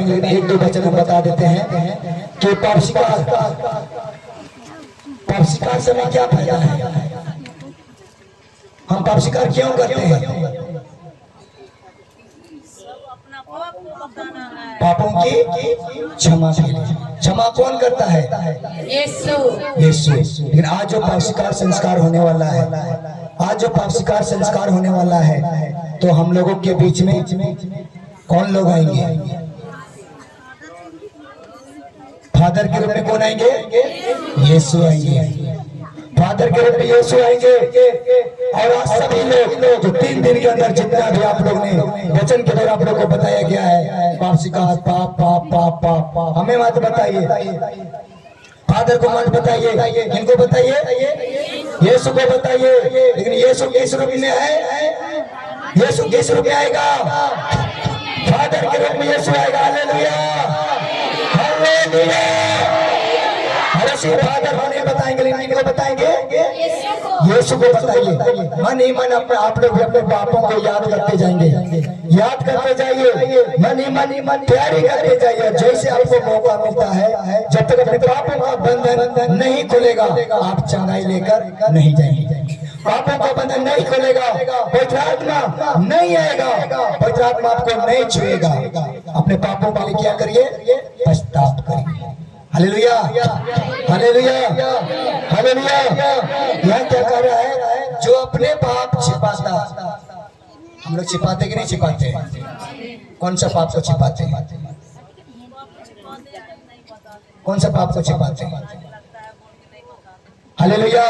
पाएंगे, लेकिन एक दो वचन हम बता देते हैं कि पाप स्वीकार से हमें क्या फायदा है। हम पाप स्वीकार क्यों करते हैं? पापों की क्षमा के लिए। क्षमा कौन करता है? यीशु। लेकिन आज जो पाप स्वीकार संस्कार होने वाला है, आज जो पाप स्वीकार संस्कार होने वाला है, तो हम लोगों के बीच में कौन लोग आएंगे? फादर के रूप में कौन आएंगे? यीशु आएंगे। फादर के रूप में यीशु आएंगे। और आज सभी लोग जो 3 दिन के अंदर जितना भी आप लोग ने वचन के द्वारा आप लोग को बताया गया है, पाप स्वीकार, पाप पाप पाप पाप, हमें मत बताइए, फादर को मत बताइए, इनको बताइए, यीशु को बताइए। लेकिन यीशु किस रूप में है? यीशु किस रूप में आएगा? फादर के रूप में यीशु आएगा। Hallelujah, hallelujah. फादर होने बताएंगे, लेकिन इनको बताएंगे, यीशु को बताइए। मन ही मन अपने आप लोग अपने पापों को याद करते जाएंगे, याद करते जाइए, मन ही मन तैयारी करते जाइए। जैसे आपको मौका मिलता है, जब तक अपने पापों का बंधन नहीं खुलेगा, आप चंगाई लेकर नहीं जाएंगे। पापों का बंधन नहीं खुलेगा, पवित्र आत्मा नहीं आएगा, पवित्र आत्मा आपको नहीं छुएगा। अपने पापों के लिए क्या करिए? पश्चाताप करिए। Hallelujah, hallelujah, hallelujah. यह क्या कर रहा है? जो अपने पाप छिपाता, हम लोग छिपाते कि नहीं छिपाते? कौन सा पाप को छिपाते हैं? कौन सा पाप को छिपाते हैं? Hallelujah,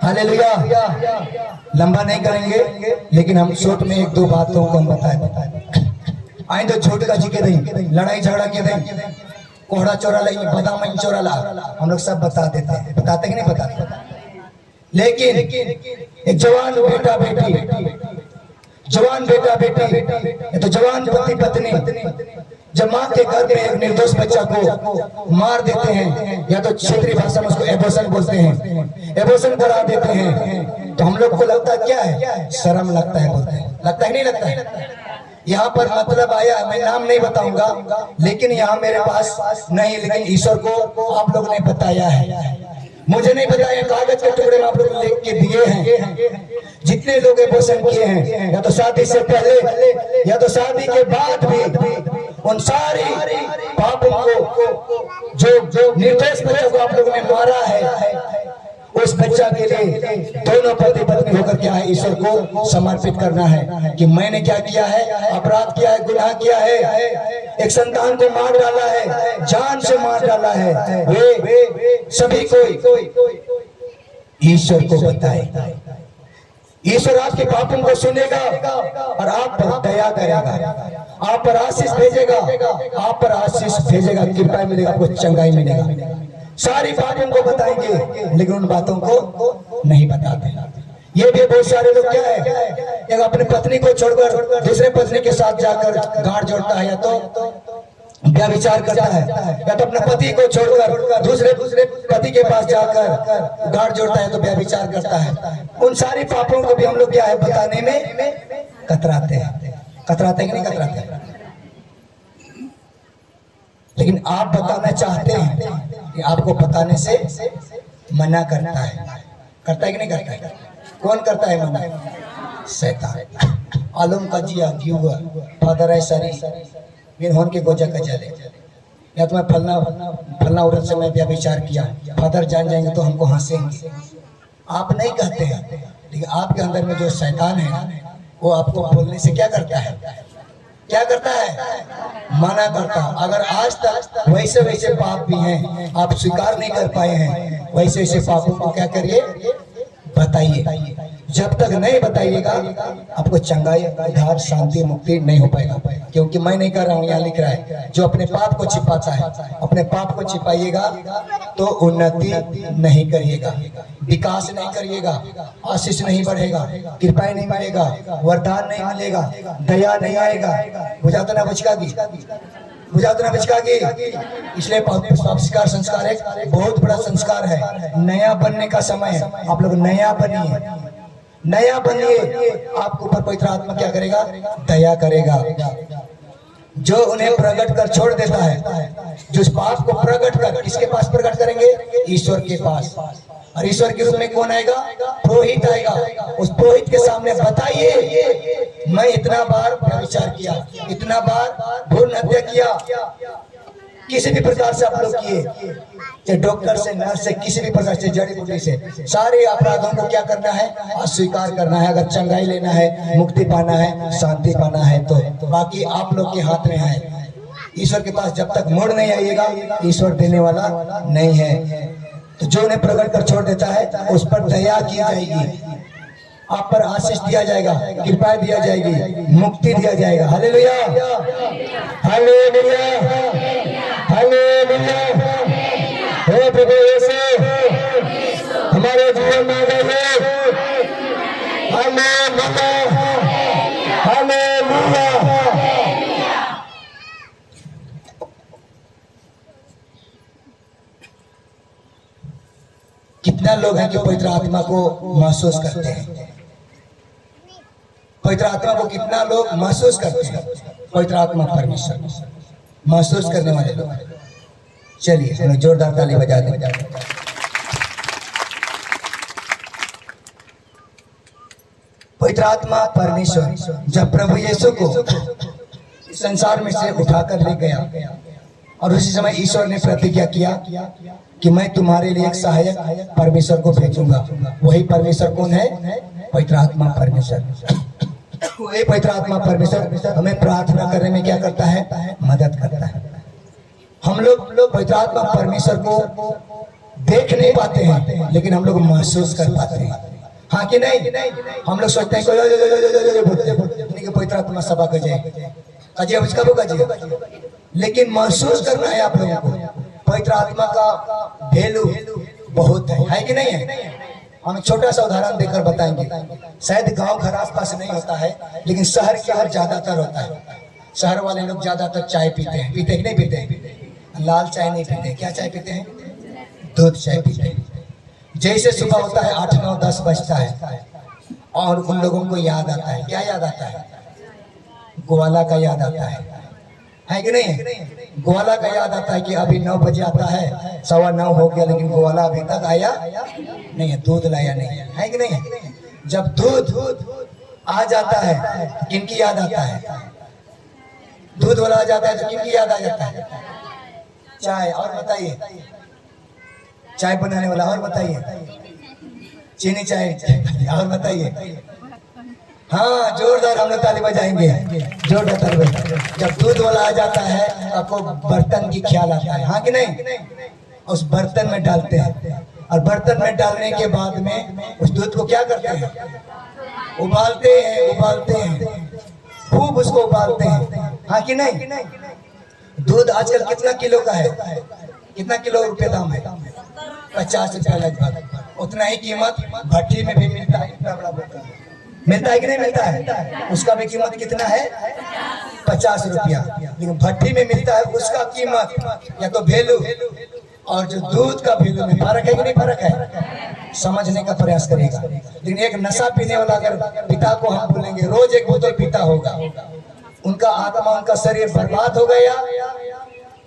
hallelujah. लंबा नहीं करेंगे, लेकिन हम शॉर्ट में 1-2 बातों को हम बताए। आए तो झूठ का जी के दें, लड़ाई झगड़ा के दें, कोहड़ा चोरा ला, बादाम चोरा ला, हम लोग सब बता देते हैं। बताते कि नहीं बताते? लेकिन एक जवान बेटा बेटी, जवान बेटा बेटी, तो जवान पति पत्नी जब माँ के घर में एक निर्दोष बच्चा को मार देते हैं, या तो क्षेत्रीय भाषा में उसको एबॉर्शन बोलते हैं, एबॉर्शन करा देते हैं, तो हम लोग को लगता क्या है? शर्म लगता है, बोलते हैं। लगता है नहीं लगता है? यहाँ पर मतलब आया, मैं नाम नहीं बताऊंगा, लेकिन यहाँ मेरे पास नहीं, लेकिन ईश्वर को आप लोग ने बताया है, मुझे नहीं बताया। कागज के टुकड़े में आप लोग लिख के दिए हैं। जितने लोग एबॉर्शन किए हैं, या तो शादी से पहले या तो शादी के बाद भी, उन सारी पापों को, जो निर्दोष बच्चों को आप लोगों ने मारा है, उस बच्चा के लिए दोनों पति पत्नी होकर क्या है? ईश्वर को समर्पित करना है कि मैंने क्या किया है? अपराध किया है, गुनाह किया है, एक संतान को मार डाला है, जान से मार डाला है। वे सभी को ईश्वर को बताए। ईश्वर आपके पापों को सुनेगा और आप पर दया करेगा, आप पर आशीष भेजेगा, आप पर आशीष भेजेगा, कृपा मिलेगा, आपको चंगाई मिलेगा। सारी बातों को बताएंगे, लेकिन उन बातों को नहीं बताते। ये भी बहुत सारे लोग क्या है, एक अपनी पत्नी को छोड़कर दूसरे पत्नी के साथ जाकर गांठ जोड़ता है, या तो व्यभिचार करता है, या तो अपने पति को छोड़कर दूसरे पति के पास जाकर गांठ जोड़ता है, तो व्यभिचार करता है। उन सारी पापों को भी हम लोग क्या है? बताने में कतराते हैं। कतराते कि नहीं कतराते? लेकिन आप बताना चाहते हैं कि आपको बताने से मना करता है। करता है कि नहीं करता है? कौन करता है मना? शैतान। आलम का जिया दियुआ फादर है सारी मेरे होन के गोजा का जले, या तो मैं फलना औरत से मैं व्यभिचार किया, फादर जान जाएंगे तो हमको हंसेंगे। आप नहीं कहते हैं, लेकिन आपके अंदर में जो शैतान है, वो आपको बोलने से क्या करता है? क्या करता है? मना करता। अगर आज तक वैसे वैसे पाप भी हैं, आप स्वीकार नहीं कर पाए हैं, वैसे वैसे पापों को क्या करिए? बताइए। जब तक नहीं बताइएगा, आपको चंगाई, उद्धार, शांति, मुक्ति नहीं हो पाएगा। क्योंकि मैं नहीं कर रहा हूँ, यहाँ लिख रहा है, जो अपने पाप को छिपाता है, अपने पाप को छिपाइएगा तो उन्नति नहीं करिएगा, विकास नहीं करिएगा, आशीष नहीं बढ़ेगा, कृपा नहीं मिलेगा, वरदान नहीं मिलेगा, दया नहीं आएगा। बुझाता ना बचका की, बुझाता ना बचका की। इसलिए पाप स्वीकार संस्कार एक बहुत बड़ा संस्कार है। नया बनने का समय है, आप लोग नया बनिए, नया बनिए। आपके ऊपर पवित्र आत्मा क्या करेगा? दया करेगा। जो उन्हें प्रकट कर छोड़ देता है, जो उस पाप को प्रकट कर किसके पास प्रकट करेंगे? ईश्वर के पास। और ईश्वर के रूप में कौन आएगा? पुरोहित आएगा। उस पुरोहित के सामने बताइए, मैं इतना बार व्यभिचार किया, इतना बार भ्रूण हत्या किया, किसी भी प्रकार से आप लोग किए, चाहे डॉक्टर से, नर्स से, किसी भी प्रकार से, जड़ी बूटी से, सारे अपराधों को क्या करना है? अस्वीकार करना है। अगर चंगाई लेना है, मुक्ति पाना है, शांति पाना है, तो बाकी आप लोग के हाथ में है। ईश्वर के पास जब तक मुड़ नहीं आइएगा, ईश्वर देने वाला नहीं है। तो जो उन्हें प्रकट कर छोड़ देता है, उस पर दया की जाएगी, आप पर आशीष दिया जाएगा, कृपा दिया जाएगी, मुक्ति दिया जाएगा। Hallelujah, hallelujah, hallelujah. हे प्रभु यीशु, हमारे जीवन में आइए। Hallelujah, hallelujah. कितना लोग हैं कि पवित्र आत्मा को महसूस करते हैं? पवित्र आत्मा को कितना लोग महसूस करते हैं? पवित्र आत्मा परमेश्वर महसूस करने वाले लोग। चलिए हम जोरदार ताली बजा दें। पवित्र आत्मा परमेश्वर जब प्रभु यीशु को संसार में से उठाकर ले गया, और उसी समय ईश्वर ने प्रतिज्ञा किया कि मैं तुम्हारे लिए एक सहायक परमेश्वर को भेजूंगा। वही परमेश्वर कौन है? पवित्र आत्मा परमेश्वर। वही पवित्र आत्मा परमेश्वर हमें प्रार्थना करने में क्या करता है? मदद करता है। हम लोग पवित्र आत्मा परमेश्वर को देख नहीं पाते हैं, लेकिन हम लोग महसूस कर पाते हैं। हाँ कि नहीं? हम लोग सोचते हैं कि पवित्र आत्मा सभा कर जाए, लेकिन महसूस करना है आप लोगों को। पवित्र आत्मा का वैल्यू बहुत है कि नहीं है? हम छोटा सा उदाहरण देकर बताएंगे। शायद गांव घर आसपास नहीं होता है, लेकिन शहर के हर ज्यादातर होता है। शहर वाले लोग ज्यादातर चाय पीते हैं, पीते कि नहीं पीते? लाल चाय नहीं पीते, क्या चाय पीते हैं? दूध चाय पीते हैं। जैसे सुबह होता है 8, 9, 10 बजता है, और उन लोगों को याद आता है, क्या याद आता है? ग्वाला का याद आता है कि नहीं? ग्वाला का याद आता है कि अभी 9 बजे आता है, 9:15 हो गया, लेकिन ग्वाला अभी तक आया नहीं है, दूध लाया नहीं है कि नहीं? जब दूध आ जाता है, किनकी याद आता है? दूध वाला आ जाता है तो किनकी याद आ जाता है? चाय। और बताइए, चाय बनाने वाला। और बताइए, चीनी चाय। और बताइए। हाँ, जोरदार हम लोग ताली बजाएंगे, जोरदार ताली बजाएंगे। जब दूध वाला आ जाता है, आपको बर्तन की ख्याल आता है, हाँ कि नहीं? उस बर्तन में डालते हैं, और बर्तन में डालने के बाद में उस दूध को क्या करते हैं? उबालते हैं, खूब उसको उबालते हैं, हाँ कि नहीं? दूध आजकल कितना किलो का है? कितना किलो रुपए दाम है? 50 रुपया लगभग। उतना ही कीमत भट्टी में भी मिलता है। इतना बड़ा बर्तन मिलता है कि नहीं मिलता है? उसका भी कीमत कितना है? 50 रुपया। लेकिन भट्टी में मिलता है, उसका कीमत या तो वैल्यू और जो दूध का वैल्यू में फर्क है कि नहीं? फर्क है। समझने का प्रयास करेगा। लेकिन एक नशा पीने वाला अगर पिता को हम बोलेंगे रोज 1 बोतल पीता होगा, उनका आत्मा, उनका शरीर बर्बाद हो गया,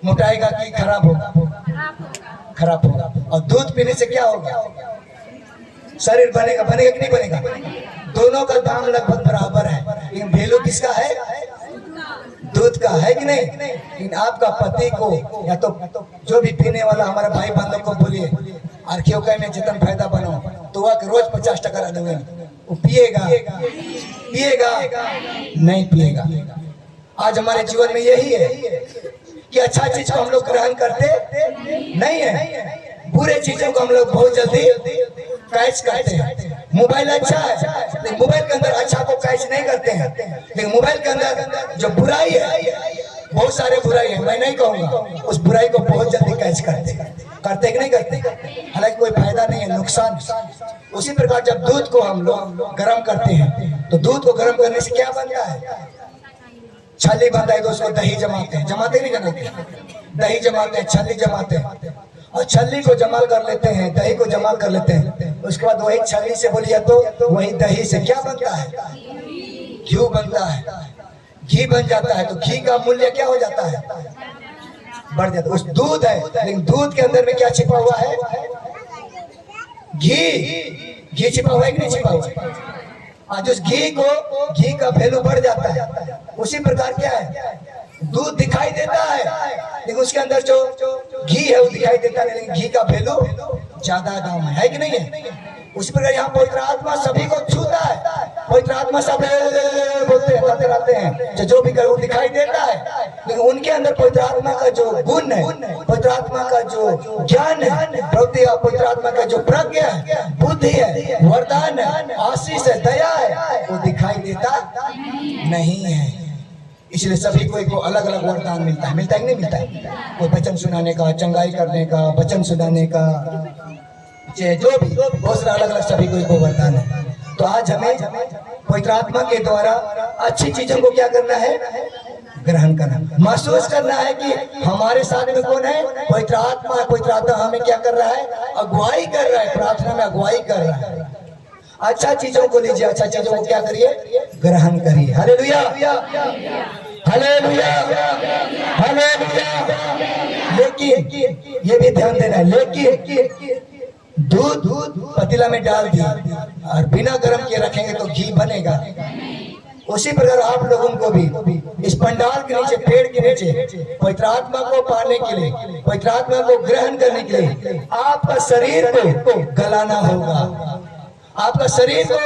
मोटाएगा कि खराब होगा? खराब होगा। और दूध पीने से क्या होगा? शरीर बनेगा कि नहीं बनेगा? दोनों का दाम लगभग बराबर है, लेकिन वैल्यू किसका है? दूध का है कि नहीं? लेकिन आपका पति को या तो जो भी पीने वाला हमारा भाई बंधु को बोलिए आर्थियों में जितना फायदा बनो, तो वह रोज 50 टका दूंगे, वो पिएगा नहीं पिएगा। आज हमारे जीवन में यही है कि अच्छा चीज को हम लोग ग्रहण करते नहीं है, बुरे चीजों को हम लोग बहुत जल्दी कैच करते हैं। मोबाइल अच्छा है, लेकिन मोबाइल के अंदर अच्छा को कैच नहीं करते हैं, लेकिन मोबाइल के अंदर जो बुराई है, बहुत सारे बुराई है, मैं नहीं कहूँगा, उस बुराई को बहुत जल्दी कैच करते कि नहीं करते? हालांकि कोई फायदा नहीं है, नुकसान। उसी प्रकार जब दूध को हम लोग गर्म करते हैं, तो दूध को गर्म करने से क्या बनता है? छल्ली बनता है, तो उसको दही जमाते नहीं जमाते? दही जमाते हैं, छल्ली जमाते हैं, और छल्ली को जमा कर लेते हैं, दही को जमा कर लेते हैं। उसके बाद वही छल्ली से बोलिए तो वही दही से क्या बनता है? घी बनता है। घी बन जाता है, तो घी का मूल्य क्या हो जाता है? बढ़ जाता है। उस दूध है, लेकिन दूध के अंदर में क्या छिपा हुआ है? घी। घी छिपा हुआ है कि नहीं छिपा हुआ है? आज उस घी का वैल्यू बढ़ जाता है। उसी प्रकार क्या है, दूध दिखाई देता है लेकिन उसके अंदर जो घी है वो दिखाई देता है, लेकिन घी का वैल्यू ज्यादा दाम है कि नहीं है? उसी प्रकार यहाँ पवित्र आत्मा सभी को छूता है। पवित्र आत्मा सब बोलते हैं, करते रहते हैं, जो भी करे वो दिखाई देता है, लेकिन उनके अंदर पवित्र आत्मा का जो गुण है, पवित्र आत्मा का जो ज्ञान है, प्रवृत्ति, पवित्र आत्मा का जो प्रज्ञा है, बुद्धि है, वरदान है, आशीष है, दया है, वो दिखाई देता नहीं है। इसलिए सभी को अलग अलग वरदान मिलता है कि नहीं मिलता है? कोई वचन सुनाने का, चंगाई करने का, वचन सुनाने का, जो भी बहुत सारा अलग अलग सभी को वरदान है। तो आज हमें पवित्र आत्मा के द्वारा अच्छी चीजों को क्या करना है? ग्रहण करना, महसूस करना है कि हमारे साथ में कौन है? पवित्र आत्मा है। पवित्र आत्मा हमें क्या कर रहा है? अगुवाई कर रहा है, प्रार्थना में अगुवाई कर रहा है। अच्छा चीजों को लीजिए, अच्छा चीजों को क्या करिए? ग्रहण करिए। Hallelujah, hallelujah, hallelujah. लेकिन ये भी ध्यान देना है, लेकिन दूध पतीला में डाल दिया और बिना गर्म किए रखेंगे तो घी बनेगा। उसी प्रकार आप लोगों को भी इस पंडाल के नीचे, पेड़ के नीचे पवित्र आत्मा को पाने के लिए, पवित्र आत्मा को ग्रहण करने के लिए आपका शरीर को गलाना होगा। आपका शरीर को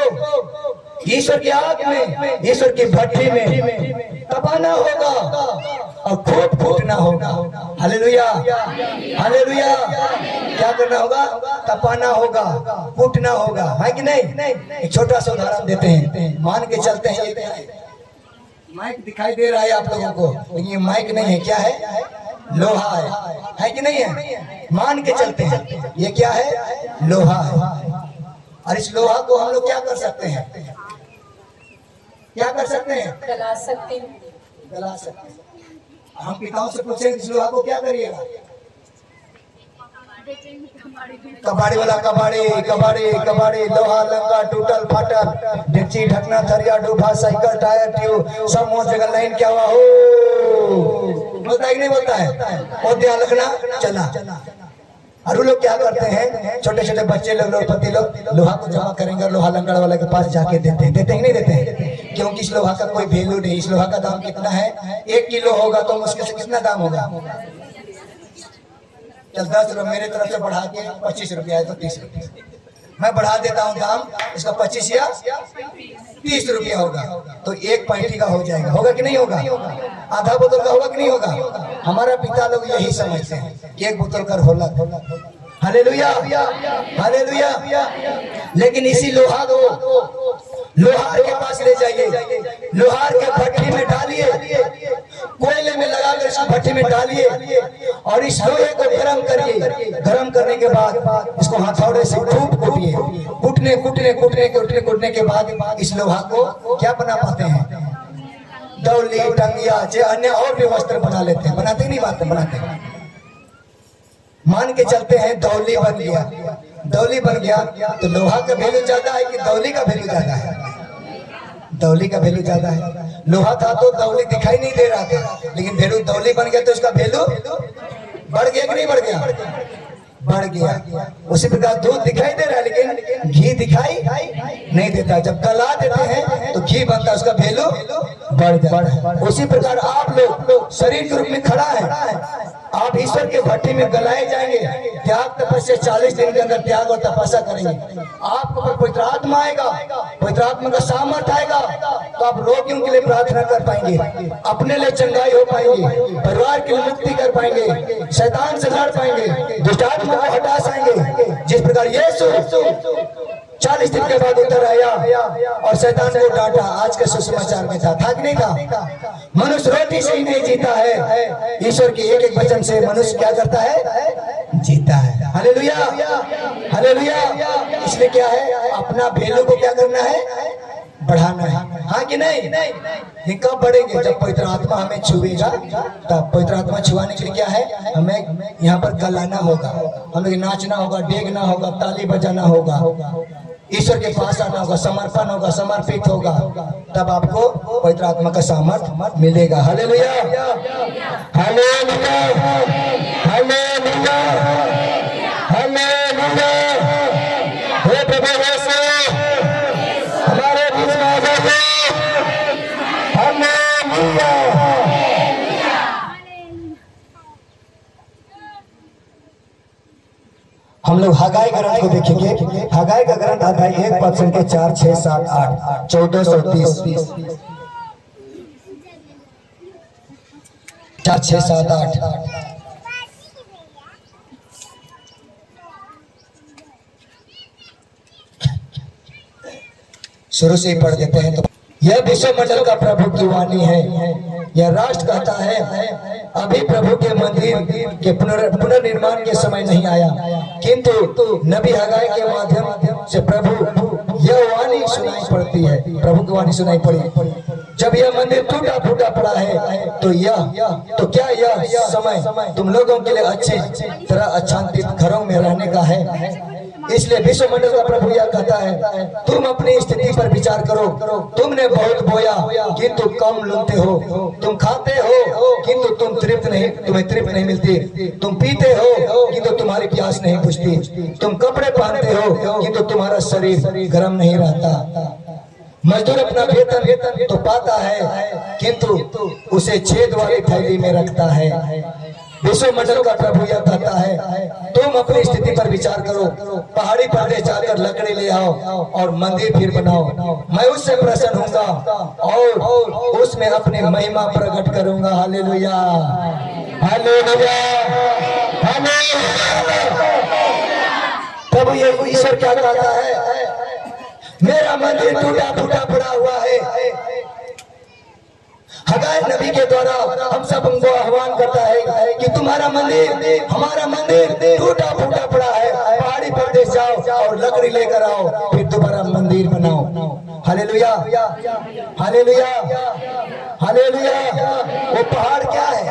ईश्वर की आग में, ईश्वर की भट्टी में तपाना होगा और खूब फूटना होगा। Hallelujah, hallelujah. क्या करना होगा? तपाना होगा, फूटना होगा, है कि नहीं? एक छोटा सा उदाहरण देते हैं, मान के चलते हैं, माइक दिखाई दे रहा है आप लोगों को, लेकिन ये माइक नहीं है, क्या है? लोहा है कि नहीं है? मान के चलते हैं ये क्या है? लोहा है। और इस लोहा को हम लोग क्या कर सकते हैं? क्या कर सकते हैं? गला सकते हैं, गला सकते हैं। हम पिताओं से पूछे इस लोहा को क्या करिएगा? कबाड़ी वाला कबाड़ी, कबाड़ी, कबाड़ी, लोहा लंगा टूटल फाटल, डेक्ची ढकना थरिया डूबा, साइकिल टायर ट्यूब सब मोर जगह लाइन क्या हुआ हो? बोलता है कि नहीं बोलता है? और ध्यान रखना चला। और वो लोग क्या करते हैं? छोटे छोटे बच्चे लोग, लोहपति लोग लोहा को जमा करेंगे और लोहा लंगड़ वाले के पास जाके देते हैं कि नहीं देते हैं? क्योंकि इस लोहा का कोई वैल्यू नहीं। इस लोहा का दाम कितना है? 1 किलो होगा तो मुश्किल से कितना दाम होगा? चल 10 रुपये मेरे तरफ से बढ़ा के 25 रुपया है तो 30 रुपये मैं बढ़ा देता हूँ दाम, इसका 25 या 30 रुपया होगा, तो 1 पैंठी का हो जाएगा। होगा कि नहीं होगा? आधा बोतल का होगा कि नहीं होगा? हमारा पिता लोग यही समझते हैं कि 1 बोतल का होला। Hallelujah, hallelujah. लेकिन इसी लोहा को लोहार के पास ले जाइए, लोहार के भट्टी में डालिए, कोयले में लगाकर इस भट्टी में डालिए और इस लोहे को गर्म करिए। गर्म करने के बाद इसको हथौड़े से खूब कूटिए। कूटने के बाद इस लोहा को क्या बना पाते हैं? दौली, टंगिया, अन्य और भी वस्त्र बना लेते हैं। बनाते नहीं? बात बनाते हैं। मान के चलते हैं दौली बन गया। दौली बन गया तो लोहा का वैल्यू ज्यादा है कि दौली का वैल्यू ज्यादा है? दौली का वैल्यू ज्यादा है। लोहा था तो दौली दिखाई नहीं दे रहा था, लेकिन वैल्यू दौली बन गया तो इसका वैल्यू बढ़ गया कि नहीं बढ़ गया? बढ़ गया। उसी प्रकार दूध दिखाई दे रहा है लेकिन घी दिखाई नहीं देता। जब गला देते हैं तो घी बनता है, उसका वैल्यू बढ़ जाता है। उसी प्रकार आप लोग शरीर के रूप में खड़ा है, आप ईश्वर के भट्टी में गलाए जाएंगे। त्याग तपस्या 40 दिन के अंदर त्याग और तपस्या करेंगे। आपको पवित्र आत्मा आएगा, पवित्र आत्मा का सामर्थ्य आएगा तो आप रोगियों के लिए प्रार्थना कर पाएंगे, अपने लिए चंगाई हो पाएंगे, परिवार के लिए मुक्ति कर पाएंगे, शैतान से लड़ पाएंगे, दुष्ट आत्मा को हटा पाएंगे। जिस प्रकार यीशु 40 दिन के बाद उतर आया और शैतान को डांटा। आज के सुसमाचार में था कि नहीं था? मनुष्य रोटी से ही नहीं जीता है, ईश्वर के एक एक वचन से मनुष्य क्या करता है? जीता है। Hallelujah, hallelujah. इसलिए क्या है? अपना वैल्यू को क्या करना है? बढ़ाना है। हाँ कि नहीं? ये कब बढ़ेंगे? जब पवित्र आत्मा हमें छुएगा। तब पवित्र आत्मा छुआने के लिए क्या है? हमें यहाँ पर गलाना होगा, हमें नाचना होगा, डेगना होगा, ताली बजाना होगा। ईश्वर के पास आना होगा, समर्पण होगा, समर्पित होगा, तब आपको पवित्र आत्मा का सामर्थ मिलेगा। Hallelujah, hallelujah, hallelujah, hallelujah. हे प्रभु यीशु हमारे बीच में आ जाइए। हालेलुया। हम लोग हगाई ग्रंथ को देखेंगे। हगाई का ग्रंथ अध्याय 1 पद संख्या 4, 6, 7, 8, 1430, 4, 6, 7, 8। शुरू से ही पढ़ देते हैं। तो यह विश्व मंडल का प्रभु की वाणी है। यह राष्ट्र कहता है, अभी प्रभु के मंदिर के पुनर्निर्माण के समय नहीं आया, किंतु नबी हगाई के माध्यम से प्रभु यह वाणी सुनाई पड़ती है। प्रभु की वाणी सुनाई पड़ी, जब यह मंदिर टूटा फूटा पड़ा है तो क्या यह समय तुम लोगों के लिए अच्छी तरह अच्छांतित घरों में रहने का है? इसलिए विश्व मंडल का प्रभु यह कहता है, तुम अपनी स्थिति पर विचार करो। तुमने बहुत बोया किंतु कम लूटते हो, तुम खाते हो किंतु तुम्हें तृप्त नहीं मिलती, तुम पीते हो किंतु तुम्हारी प्यास नहीं बुझती, तुम कपड़े पहनते हो किंतु तुम्हारा शरीर गर्म नहीं रहता। मजदूर अपना वेतन तो पाता है किंतु उसे छेद वाली थैली में रखता है। विश्व मंडल का प्रभु यह कहता है, तुम अपनी स्थिति पर विचार करो। पहाड़ी प्रदेश जाकर लकड़ी ले आओ और मंदिर फिर बनाओ। मैं उससे प्रसन्न होऊंगा और उसमें अपनी महिमा प्रकट करूंगा। Hallelujah, hallelujah, hallelujah. प्रभु ये ईश्वर क्या कहता है, मेरा मंदिर टूटा फूटा पड़ा हुआ है। हगाई नबी के द्वारा हम सब उनको आह्वान करता है कि तुम्हारा मंदिर, हमारा मंदिर टूटा फूटा पड़ा है। पहाड़ी प्रदेश जाओ और लकड़ी लेकर आओ, फिर दोबारा मंदिर बनाओ। Hallelujah, hallelujah, hallelujah. वो पहाड़ क्या है?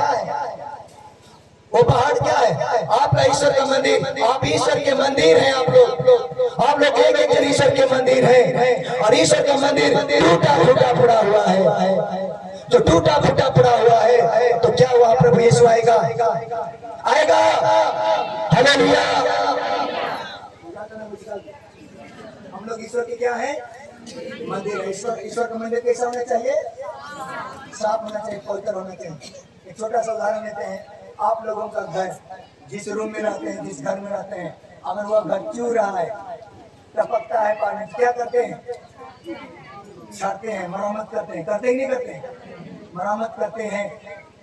वो पहाड़ क्या है? आपका ईश्वर का मंदिर, आप ईश्वर के मंदिर हैं। आप लोग एक ईश्वर के मंदिर हैं, और ईश्वर का मंदिर टूटा फूटा पड़ा हुआ है। जो टूटा फूटा पड़ा हुआ है, तो क्या हुआ? प्रभु यीशु आएगा, आएगा। हालेलुया। हम लोग ईश्वर के क्या है? मंदिर है। ईश्वर का मंदिर कैसा होना चाहिए? साफ होना चाहिए, पवित्र होना चाहिए। एक छोटा सा उदाहरण लेते हैं। आप लोगों का घर, जिस रूम में रहते हैं, जिस घर में रहते हैं, अगर वह घर चूर रहा है, टपकता है पानी, क्या करते हैं? छाते हैं, मरम्मत करते हैं। करते ही नहीं करते? मरम्मत करते हैं।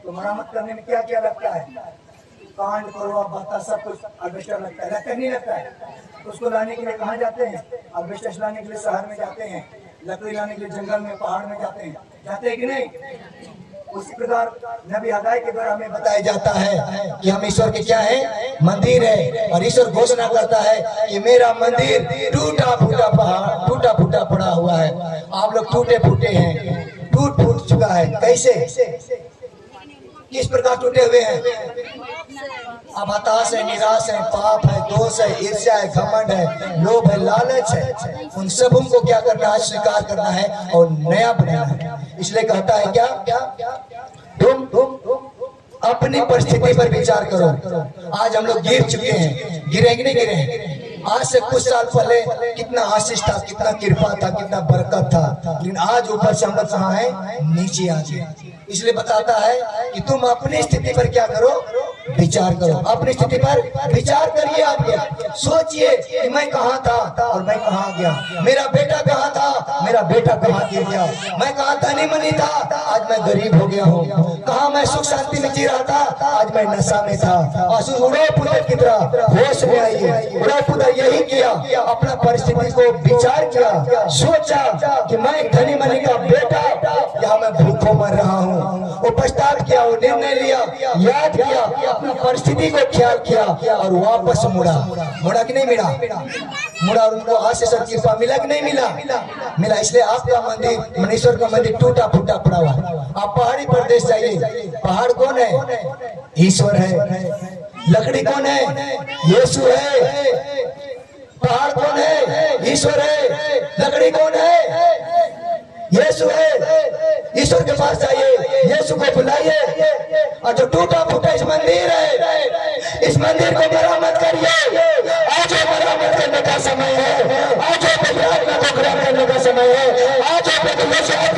तो मरम्मत करने में क्या क्या लगता है? कांड, कड़वा, बत्ता, सब कुछ एल्वेस्टर लगता है। लगता नहीं लगता है? उसको लाने के लिए कहाँ जाते हैं? एल्वेस्टर लाने के लिए शहर में जाते हैं, लकड़ी लाने के लिए जंगल में, पहाड़ में जाते हैं। जाते हैं कि नहीं? उसी प्रकार नबी हगाई के द्वारा हमें बताया जाता है कि हम ईश्वर के क्या है? मंदिर है। और ईश्वर घोषणा करता है कि मेरा मंदिर टूटा फूटा पड़ा हुआ है। आप लोग टूटे फूटे हैं, टूट फूट चुका है। कैसे? किस प्रकार टूटे हुए हैं? अब हताश है, निराश है, पाप है, दोष है, ईर्ष्या है, घमंड है, लोभ है, लालच है। उन सब को क्या करना है? स्वीकार करना है और नया बनाना है। इसलिए कहता है क्या? तुम अपनी परिस्थिति पर विचार करो। आज हम लोग गिर चुके हैं, गिरेंगे नहीं गिरे? आज से कुछ साल पहले कितना आशीष था, कितना कृपा था, कितना बरकत था, लेकिन आज ऊपर से हम लोग कहाँ है? नीचे आ गए। इसलिए बताता है कि तुम अपनी स्थिति पर क्या करो? विचार करो। अपनी स्थिति पर विचार करिए। आप सोचिए कि मैं कहाँ था और मैं कहाँ गया। मेरा बेटा कहाँ था, मेरा बेटा कहाँ गिर गया। मैं कहाँ धनी मनी था, आज मैं गरीब हो गया हूँ। कहाँ मैं सुख शांति में जी रहा था, आज मैं नशा में था। उड़ो पुत्र की तरह होश में आइए। उड़ो पुत्र यही किया, अपना परिस्थिति को विचार किया, सोचा कि मैं धनी मनी का बेटा, यहाँ मैं भूखों मर रहा हूँ। वो पछतावा किया, वो निर्णय लिया, याद किया, अपनी परिस्थिति को ख्याल किया और वापस मुड़ा कि नहीं मुड़ा और उनको आशीष और कृपा मिला कि नहीं मिला? इसलिए आपका मंदिर, मनीश्वर का मंदिर टूटा फूटा पड़ा हुआ। आप पहाड़ी प्रदेश जाइए, पहाड़ कौन है? ईश्वर है। लकड़ी कौन है? यीशु है। पहाड़ कौन है? ईश्वर है। लकड़ी कौन है? यीशु है। ईश्वर के पास जाइए, यीशु को बुलाइए। और जो टूटा फूटा इस मंदिर है, इस मंदिर को मरम्मत करिए। आज मरम्मत करने का समय है। आज प्रार्थना को ग्रहण करने का समय है। आज के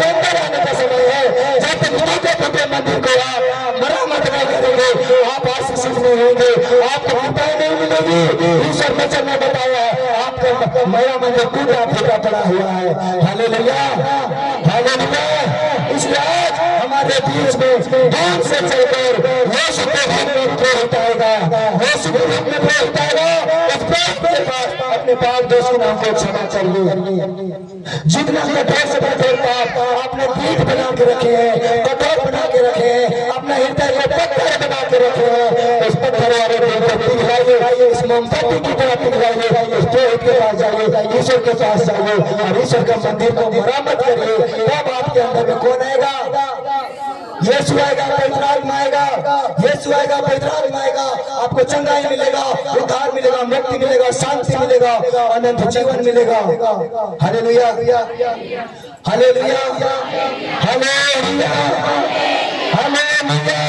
अंदर आने का समय है। जब तक टूटे फूटे मंदिर को आप मरम्मत नहीं करेंगे, आप आशीषित नहीं होंगे, आपको कृपाएं नहीं मिलेगी। ईश्वर वचन ने बताया आपका मेरा मंदिर टूटा फूटा पड़ा हुआ है। Hallelujah, hallelujah. इसलिए आज हमारे बीच में दूर से चलकर यीशु के रूप में प्रेरित आएगा, यीशु के रूप में प्रेरित आएगा। उस प्रेरित के पास अपने पाप दोष के नाम को क्षमा करिए। जितना कठोर से कठोर पाप आपने पीठ बना के रखे हैं, कठोर बना के रखे हैं, अपना हृदय को पत्थर बना के रखे हैं, उस पत्थर वाले दिल को पिघलाइए, इस मोमबत्ती की तरह पिघलाइए, उस प्रेरित के पास जाइए, ईश्वर के पास जाइए और ईश्वर का मंदिर को मरम्मत करिए। तब आपके अंदर में कौन आएगा? यीशु आएगा, पवित्र आत्मा आएगा। यीशु आएगा, पवित्र आत्मा आएगा। आपको चंगाई मिलेगा, उद्धार मिलेगा, मुक्ति मिलेगा, शांति मिलेगा, अनंत जीवन मिलेगा। Hallelujah, hallelujah, hallelujah, hallelujah, hallelujah.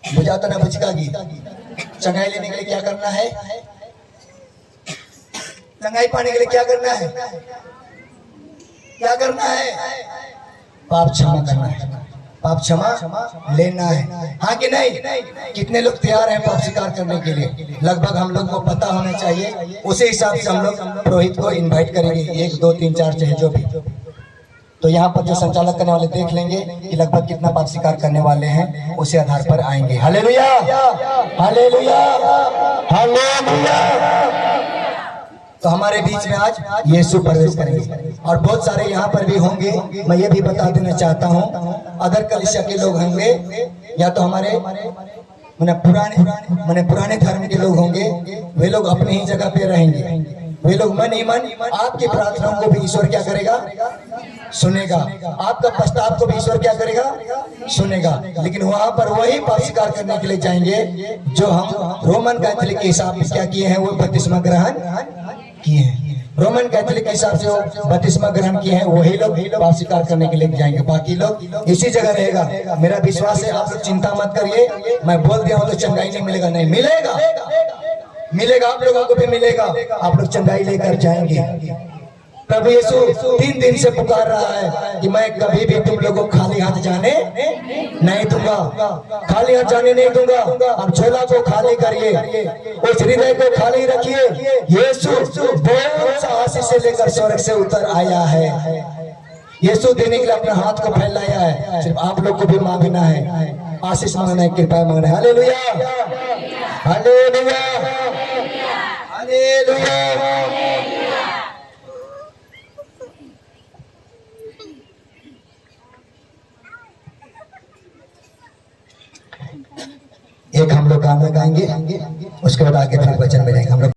बुझाता ना बुझका गीत। चंगाई लेने के लिए क्या करना है? चंगाई पाने के लिए क्या करना है? क्या करना है? पाप क्षमा करना है, पाप क्षमा लेना है। हाँ कि नहीं? कितने लोग तैयार हैं पाप स्वीकार करने के लिए? लगभग हम लोग को पता होना चाहिए। उसी हिसाब से हम लोग पुरोहित को इनवाइट करेंगे, 1 2 3 4 चाहे जो भी। तो यहाँ पर जो संचालक करने वाले देख लेंगे कि लगभग कितना पाप स्वीकार करने वाले हैं, उसी आधार पर आएंगे। Hallelujah, hallelujah, hallelujah. तो हमारे बीच में आज यीशु प्रवेश करेंगे और बहुत सारे यहाँ पर भी होंगे। मैं ये भी बता देना चाहता हूँ, अदर कलीसिया के लोग होंगे या तो हमारे पुराने धर्म के लोग होंगे। वे लोग अपनी ही जगह पे रहेंगे। वे लोग मन ही मन आपकी प्रार्थनाओं को भी ईश्वर क्या करेगा? सुनेगा। आपका प्रस्ताव को भी ईश्वर क्या करेगा? सुनेगा। लेकिन वहां पर वही पाप स्वीकार करने के लिए जाएंगे जो हम रोमन कैथोलिक के हिसाब से क्या किए हैं, वो बपतिस्मा ग्रहण किए हैं। रोमन कैथोलिक के हिसाब से वो बपतिस्मा ग्रहण किए हैं, वही लोग पाप स्वीकार करने के लिए जाएंगे। बाकी लोग इसी जगह रहेगा। मेरा विश्वास है, आप लोग चिंता मत करिए। मैं बोल दिया हूँ तो चंगाई नहीं मिलेगा, नहीं मिलेगा, मिलेगा। आप लोगों को भी मिलेगा। आप लोग चंगाई लेकर जाएंगे। प्रभु यीशु 3 दिन से पुकार रहा है कि मैं कभी भी तुम लोगों को खाली हाथ जाने नहीं दूंगा, खाली हाथ जाने नहीं दूंगा। अब झोला को खाली करिए, उस हृदय को खाली रखिए। यीशु बहुत सा आशीष से लेकर स्वर्ग से उतर आया है। यीशु देने के लिए अपने हाथ को फैलाया है। सिर्फ आप लोग को भी मांगना है, आशीष मांगना है, कृपा मांगना है। Hallelujah, hallelujah, hallelujah. एक हम लोग गाना गाएंगे, उसके बाद आगे फिर वचन में जाएंगे हम लोग।